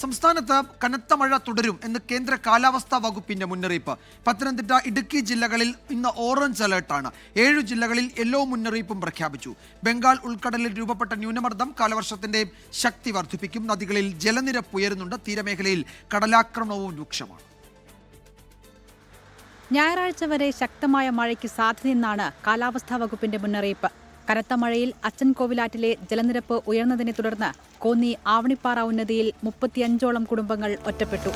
സംസ്ഥാനത്ത് കനത്ത മഴ തുടരും എന്ന് കേന്ദ്ര കാലാവസ്ഥാ വകുപ്പിന്റെ മുന്നറിയിപ്പ്. പത്തനംതിട്ട, ഇടുക്കി ജില്ലകളിൽ ഇന്ന് ഓറഞ്ച് അലേർട്ടാണ്. 7 ജില്ലകളിൽ യെല്ലോ മുന്നറിയിപ്പും പ്രഖ്യാപിച്ചു. ബംഗാൾ ഉൾക്കടലിൽ രൂപപ്പെട്ട ന്യൂനമർദ്ദം കാലവർഷത്തിന്റെ ശക്തി വർദ്ധിപ്പിക്കും. നദികളിൽ ജലനിരപ്പ് ഉയരുന്നുണ്ട്. തീരമേഖലയിൽ കടലാക്രമണവും രൂക്ഷമാണ്. ഞായറാഴ്ച വരെ ശക്തമായ മഴയ്ക്ക് സാധ്യതയെന്നാണ് കാലാവസ്ഥാ വകുപ്പിന്റെ മുന്നറിയിപ്പ്. കനത്ത മഴയിൽ അച്ചൻകോവിലാറ്റിലെ ജലനിരപ്പ് ഉയർന്നതിനെ തുടർന്ന് കോന്നി ആവണിപ്പാറ ഉന്നതിയിൽ 35ഓളം കുടുംബങ്ങൾ ഒറ്റപ്പെട്ടു.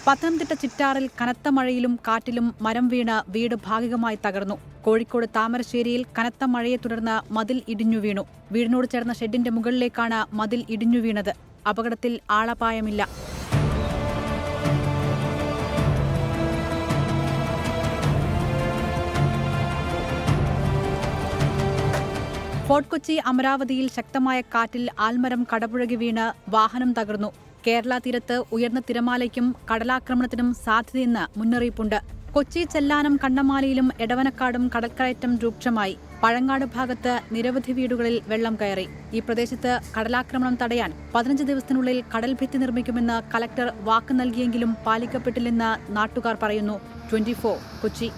പത്തനംതിട്ട ചിറ്റാറിൽ കനത്ത മഴയിലും കാറ്റിലും മരം വീണ് വീട് ഭാഗികമായി തകർന്നു. കോഴിക്കോട് താമരശ്ശേരിയിൽ കനത്ത മഴയെ തുടർന്ന് മതിൽ ഇടിഞ്ഞു വീണു. വീടിനോട് ചേർന്ന ഷെഡിന്റെ മുകളിലേക്കാണ് മതിൽ ഇടിഞ്ഞു വീണത്. അപകടത്തിൽ ആളപായമില്ല. ഫോർട്ട് കൊച്ചി അമരാവതിയിൽ ശക്തമായ കാറ്റിൽ ആൽമരം കടപുഴകി വീണ് വാഹനം തകർന്നു. കേരള തീരത്ത് ഉയർന്ന തിരമാലയ്ക്കും കടലാക്രമണത്തിനും സാധ്യതയെന്ന് മുന്നറിയിപ്പുണ്ട്. കൊച്ചി, ചെല്ലാനം, കണ്ണമാലിയിലും എടവനക്കാടും കടൽക്കയറ്റം രൂക്ഷമായി. പഴങ്ങാട് ഭാഗത്ത് നിരവധി വീടുകളിൽ വെള്ളം കയറി. ഈ പ്രദേശത്ത് കടലാക്രമണം തടയാൻ 15 ദിവസത്തിനുള്ളിൽ കടൽഭിത്തി നിർമ്മിക്കുമെന്ന് കലക്ടർ വാക്ക് നൽകിയെങ്കിലും പാലിക്കപ്പെട്ടില്ലെന്ന് നാട്ടുകാർ പറയുന്നു. 24 കൊച്ചി.